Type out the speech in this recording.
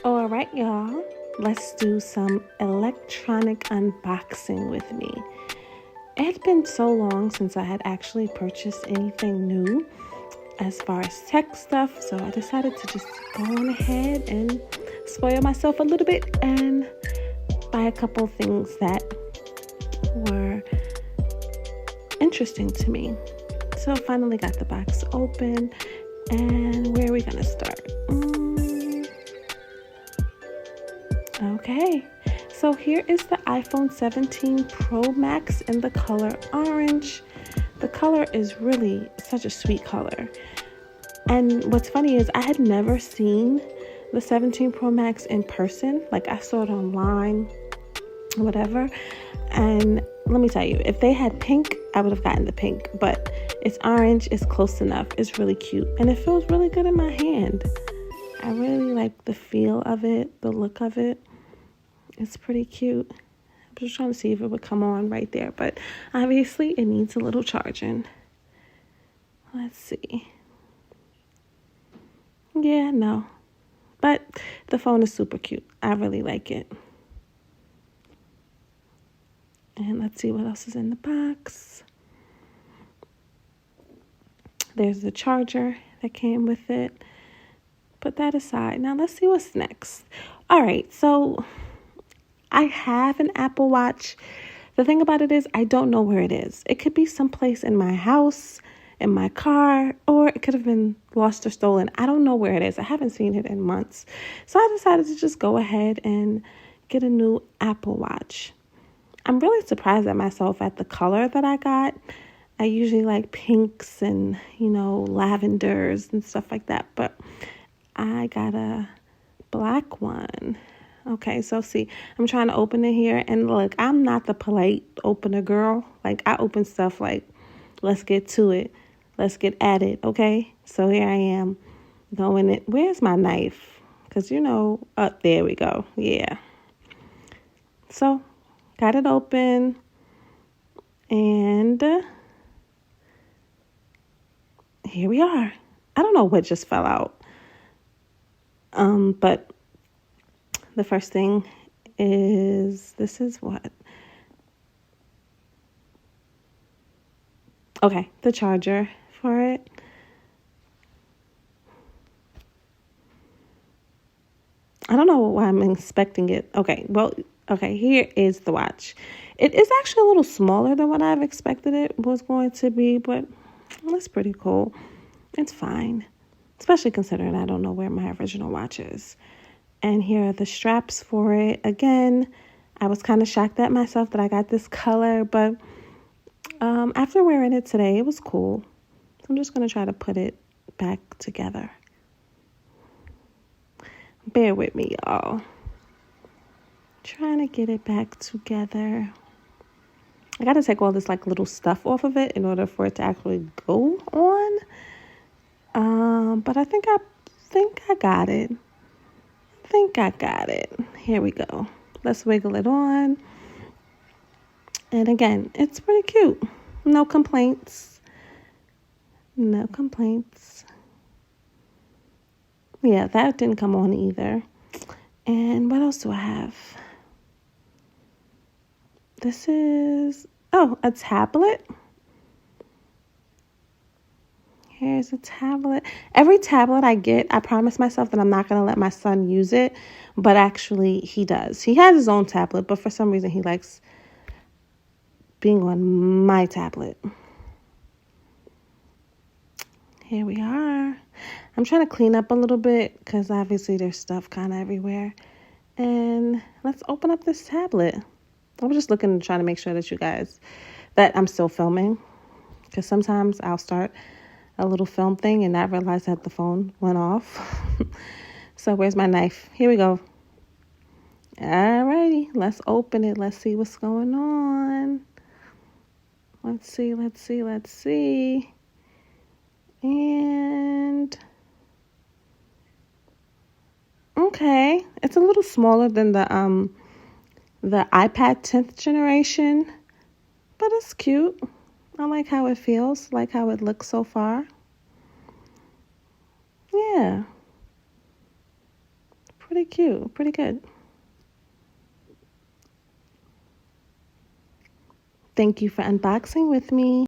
All right, y'all. Let's do some electronic unboxing with me. It had been so long since I had actually purchased anything new as far as tech stuff, so I decided to just go on ahead and spoil myself a little bit and buy a couple things that were interesting to me. So finally got the box open, and where are we gonna start? Okay, so here is the iPhone 17 Pro Max in the color orange. The color is really such a sweet color. And what's funny is I had never seen the 17 Pro Max in person. Like, I saw it online, whatever. And let me tell you, if they had pink, I would have gotten the pink. But it's orange, it's close enough. It's really cute. And it feels really good in my hand. I really like the feel of it, the look of it. It's pretty cute. I'm just trying to see if it would come on right there. But obviously, it needs a little charging. Let's see. Yeah, no. But the phone is super cute. I really like it. And let's see what else is in the box. There's the charger that came with it. Put that aside. Now let's see what's next. All right, so I have an Apple Watch. The thing about it is I don't know where it is. It could be someplace in my house, in my car, or it could have been lost or stolen. I don't know where it is. I haven't seen it in months. So I decided to just go ahead and get a new Apple Watch. I'm really surprised at myself at the color that I got. I usually like pinks and, lavenders and stuff like that. But I got a black one. Okay, so see, I'm trying to open it here. And look, I'm not the polite opener girl. Like, I open stuff like, let's get to it. Let's get at it, okay? So here I am going it. Where's my knife? Because, there we go. Yeah. So, got it open. And here we are. I don't know what just fell out. But the first thing is, this is what? Okay, the charger for it. I don't know why I'm inspecting it. Okay, here is the watch. It is actually a little smaller than what I've expected it was going to be, but it's pretty cool. It's fine, especially considering I don't know where my original watch is. And here are the straps for it. Again, I was kind of shocked at myself that I got this color, but after wearing it today, it was cool. So I'm just going to try to put it back together. Bear with me, y'all. Trying to get it back together. I got to take all this little stuff off of it in order for it to actually go on. But I think I got it. Here we go. Let's wiggle it on. And again, it's pretty cute. No complaints. Yeah, that didn't come on either. And what else do I have? This is, a tablet. Here's a tablet. Every tablet I get, I promise myself that I'm not going to let my son use it. But actually, he does. He has his own tablet, but for some reason, he likes being on my tablet. Here we are. I'm trying to clean up a little bit because obviously there's stuff kind of everywhere. And let's open up this tablet. I was just looking to try to make sure that I'm still filming. Because sometimes I'll start a little film thing and not realize that the phone went off. So where's my knife? Here we go. Alrighty, let's open it. Let's see what's going on. Let's see. And okay, it's a little smaller than the iPad 10th generation, but it's cute. I like how it feels, like how it looks so far. Yeah. pretty cute, pretty good. Thank you for unboxing with me.